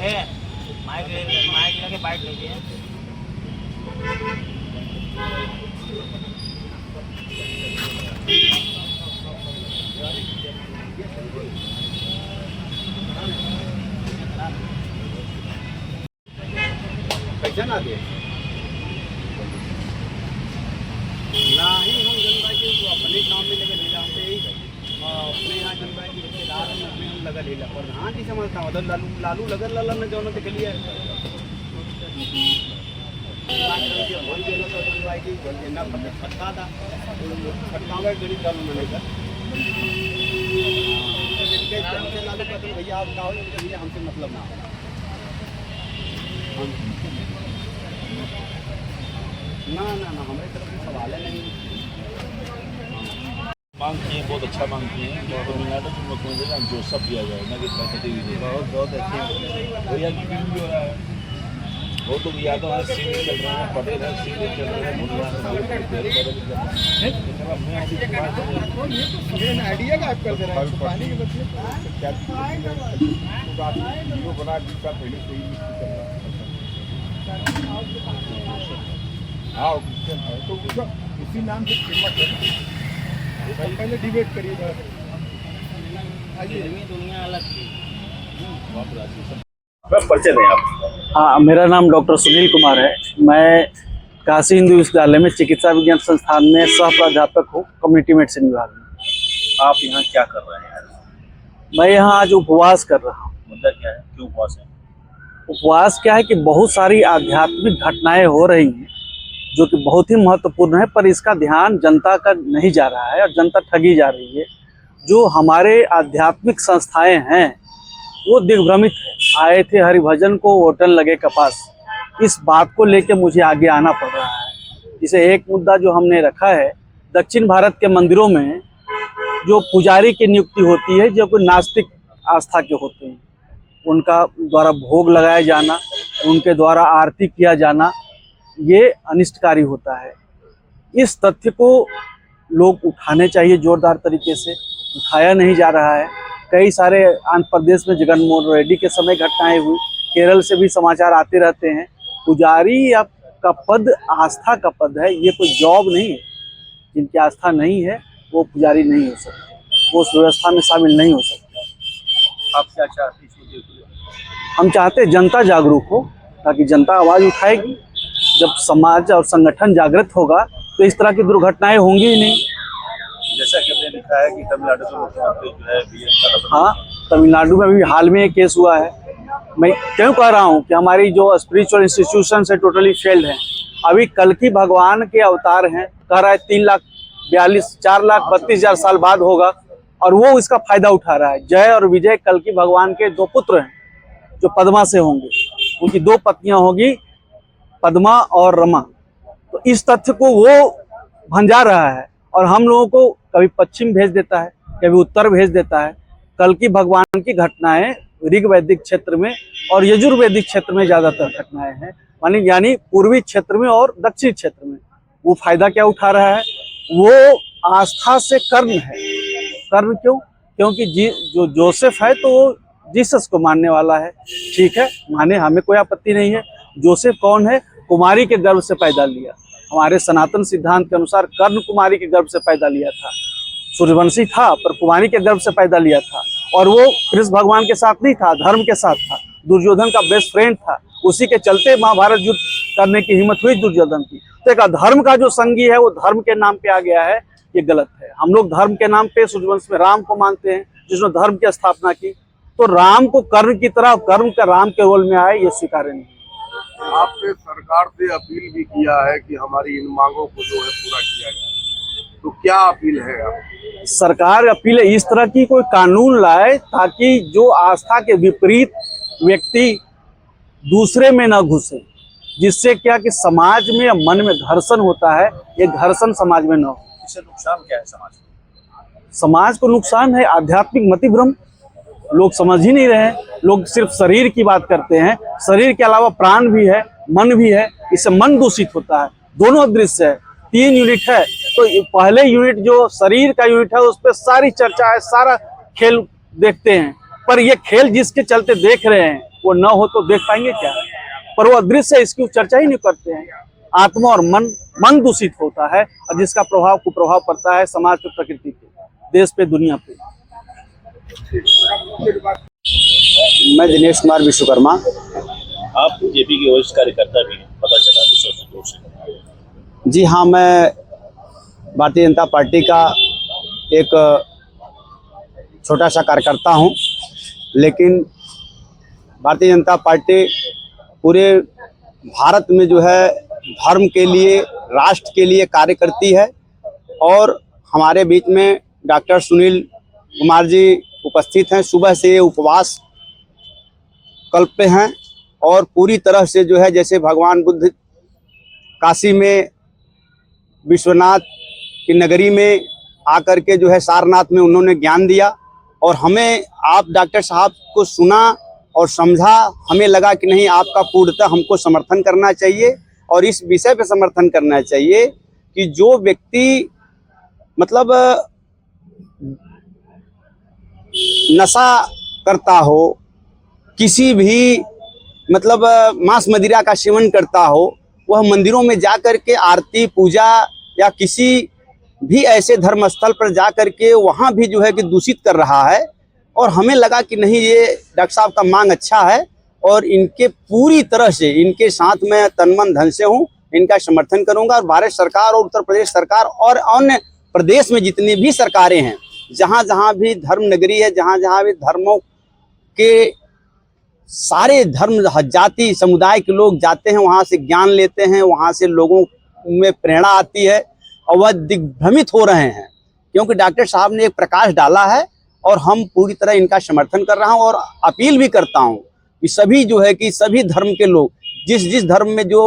Mic लगे bite लीजिए। कैसे ना दे ना ही हम जनता के जो अपने काम में लगे लीला हमसे यही है। अपने यहाँ जनता की रिश्तेदार हैं उसमें हम लगा लीला पर हाँ जी समझता हूँ उधर लालू लालू लगन लाला ने जो देख लिया फटका था फटकावे गरीब लालू मैंने का लालू कहते भैया आप कहो भैया हमसे मतलब ना ना ना ना हमारे तरफ से सवाल है नहीं। मांग किए बहुत अच्छा मांग किए हैं। तमिलनाडु में मुख्यमंत्री का जोशप दिया जाए ना कि पैसे बहुत बहुत अच्छे भैया की भी हो रहा है। वो तो यादव है सीधे चल रहे हैं, पटेल है सीधे चल रहे हैं, आइडिया का आप कर दे रहे हैं पानी के बदले क्या बना का पहले से ही हाँ तो इसी नाम से कीमत है। पहले डिबेट करिएगा। दुनिया अलग थी। परिचय दें आप। हाँ, मेरा नाम डॉक्टर सुनील कुमार है। मैं काशी हिंदू विश्वविद्यालय में चिकित्सा विज्ञान संस्थान में सह प्राध्यापक हूँ, कम्युनिटी मेडिसिन विभाग में। आप यहाँ क्या कर रहे हैं? मैं यहाँ आज उपवास कर रहा हूँ। मुद्दा क्या है, क्यों उपवास है? उपवास क्या है कि बहुत सारी आध्यात्मिक घटनाएं हो रही हैं जो कि बहुत ही महत्वपूर्ण है, पर इसका ध्यान जनता का नहीं जा रहा है और जनता ठगी जा रही है। जो हमारे आध्यात्मिक संस्थाएं हैं वो दिग्भ्रमित है। आए थे हरिभजन को होटल लगे कपास, इस बात को लेके मुझे आगे आना पड़ रहा है। जैसे एक मुद्दा जो हमने रखा है, दक्षिण भारत के मंदिरों में जो पुजारी की नियुक्ति होती है जो कोई नास्तिक आस्था के होते हैं, उनका द्वारा भोग लगाया जाना, उनके द्वारा आरती किया जाना, ये अनिष्टकारी होता है। इस तथ्य को लोग उठाने चाहिए जोरदार तरीके से, उठाया नहीं जा रहा है। कई सारे आंध्र प्रदेश में जगनमोहन रेड्डी के समय घटनाएं हुई, केरल से भी समाचार आते रहते हैं। पुजारी का पद आस्था का पद है, ये कोई जॉब नहीं है। जिनकी आस्था नहीं है वो पुजारी नहीं हो सकते, वो उस व्यवस्था में शामिल नहीं हो सकते। आप क्या चाहते हैं? हम चाहते हैं जनता जागरूक हो, ताकि जनता आवाज़ उठाएगी। जब समाज और संगठन जागृत होगा तो इस तरह की दुर्घटनाएं होंगी ही नहीं। जैसा कि आपने लिखा है कि तमिलनाडु के मुख्यमंत्री जो है हाँ, तमिलनाडु में भी हाल में एक केस हुआ है। मैं क्यों कह रहा हूँ कि हमारी जो स्पिरिचुअल इंस्टीट्यूशन है टोटली फेल्ड है। अभी कल्कि भगवान के अवतार हैं, कह रहा है 4,32,000 साल बाद होगा और वो इसका फायदा उठा रहा है। जय और विजय कल्कि भगवान के 2 पुत्र हैं जो पद्मा से होंगे, उनकी 2 पत्नियां होगी, पद्मा और रमा। तो इस तथ्य को वो भंजा रहा है और हम लोगों को कभी पश्चिम भेज देता है, कभी उत्तर भेज देता है। कल्कि भगवान की घटनाएं ऋग वैदिक क्षेत्र में और यजुर्वेदिक क्षेत्र में ज़्यादातर घटनाएं हैं, यानी पूर्वी क्षेत्र में और दक्षिण क्षेत्र में। वो फायदा क्या उठा रहा है? वो आस्था से कर्ण है। कर्ण क्यों? क्योंकि जो जोसेफ है तो वो जीसस को मानने वाला है। ठीक है, माने, हमें कोई आपत्ति नहीं है। जोसेफ कौन है? कुमारी के गर्भ से पैदा लिया। हमारे सनातन सिद्धांत के अनुसार कर्ण कुमारी के गर्भ से पैदा लिया था। सूर्यवंशी था पर कुमारी के गर्भ से पैदा लिया था, और वो कृष्ण भगवान के साथ नहीं था, धर्म के साथ था। दुर्योधन का बेस्ट फ्रेंड था, उसी के चलते महाभारत युद्ध करने की हिम्मत हुई दुर्योधन की। तो एक धर्म का जो संगी है वो धर्म के नाम पे आ गया है, ये गलत है। हम लोग धर्म के नाम पे सूर्यवंश में राम को मानते हैं जिसने धर्म की स्थापना की, तो राम को कर्ण की तरह कर्ण का राम के रोल में आए, ये स्वीकार्य नहीं। आपने सरकार से अपील भी किया है कि हमारी इन मांगों को जो है पूरा किया जाए, तो क्या अपील है आपकी? सरकार अपील इस तरह की कोई कानून लाए ताकि जो आस्था के विपरीत व्यक्ति दूसरे में न घुसे, जिससे क्या कि समाज में मन में घर्षण होता है, ये घर्षण समाज में न हो। इससे नुकसान क्या है समाज को? समाज को नुकसान है आध्यात्मिक मतिभ्रम। लोग समझ ही नहीं रहे। लोग सिर्फ शरीर की बात करते हैं, शरीर के अलावा प्राण भी है, मन भी है। इससे मन दूषित होता है। दोनों दृश्य है, 3 यूनिट है। तो पहले यूनिट जो शरीर का यूनिट है उस पर सारी चर्चा है, सारा खेल देखते हैं, पर ये खेल जिसके चलते देख रहे हैं वो न हो तो देख पाएंगे क्या? पर वो दृश्य इसकी चर्चा ही नहीं करते हैं। आत्मा और मन दूषित होता है और जिसका प्रभाव कुप्रभाव पड़ता है समाज पे, प्रकृति पे, देश पे, दुनिया पे। मैं दिनेश कुमार विश्वकर्मा। आप बीजेपी के वरिष्ठ कार्यकर्ता भी हैं, पता चला विश्व संतोष से। जी हाँ, मैं भारतीय जनता पार्टी का एक छोटा सा कार्यकर्ता हूँ, लेकिन भारतीय जनता पार्टी पूरे भारत में जो है धर्म के लिए, राष्ट्र के लिए कार्य करती है। और हमारे बीच में डॉक्टर सुनील कुमार जी उपस्थित हैं। सुबह से ये उपवास कल्प पे हैं और पूरी तरह से जो है, जैसे भगवान बुद्ध काशी में विश्वनाथ की नगरी में आकर के जो है सारनाथ में उन्होंने ज्ञान दिया, और हमें आप डॉक्टर साहब को सुना और समझा। हमें लगा कि नहीं, आपका पूर्णतः हमको समर्थन करना चाहिए और इस विषय पे समर्थन करना चाहिए कि जो व्यक्ति मतलब नशा करता हो, किसी भी मतलब मांस मदिरा का सेवन करता हो, वह मंदिरों में जा कर के आरती पूजा या किसी भी ऐसे धर्म स्थल पर जा कर के वहाँ भी जो है कि दूषित कर रहा है। और हमें लगा कि नहीं, ये डॉक्टर साहब का मांग अच्छा है और इनके पूरी तरह से इनके साथ में तन मन धन से हूँ, इनका समर्थन करूँगा। और भारत सरकार और उत्तर प्रदेश सरकार और अन्य प्रदेश में जितनी भी सरकारें हैं, जहाँ जहाँ भी धर्म नगरी है, जहाँ जहाँ भी धर्मों के सारे धर्म जाति समुदाय के लोग जाते हैं, वहाँ से ज्ञान लेते हैं, वहाँ से लोगों में प्रेरणा आती है और वह दिग्भ्रमित हो रहे हैं, क्योंकि डॉक्टर साहब ने एक प्रकाश डाला है और हम पूरी तरह इनका समर्थन कर रहा हूँ। और अपील भी करता हूँ कि सभी जो है कि सभी धर्म के लोग, जिस धर्म में जो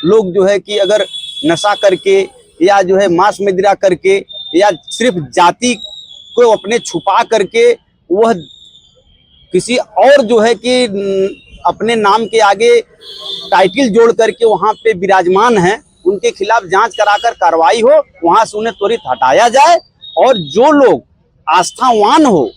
लोग जो है कि अगर नशा करके या जो है मांस मदिरा करके या सिर्फ जाति को अपने छुपा करके वह किसी और जो है कि अपने नाम के आगे टाइटल जोड़ करके वहाँ पे विराजमान हैं, उनके खिलाफ जांच कराकर कार्रवाई हो, वहाँ से उन्हें त्वरित हटाया जाए। और जो लोग आस्थावान हो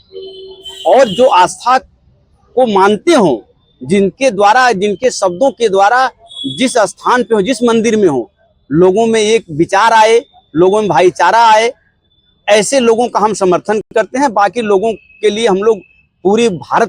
और जो आस्था को मानते हो, जिनके द्वारा, जिनके शब्दों के द्वारा जिस स्थान पे हो, जिस मंदिर में हो, लोगों में एक विचार आए, लोगों में भाईचारा आए, ऐसे लोगों का हम समर्थन करते हैं। बाकी लोगों के लिए हम लोग पूरी भारत में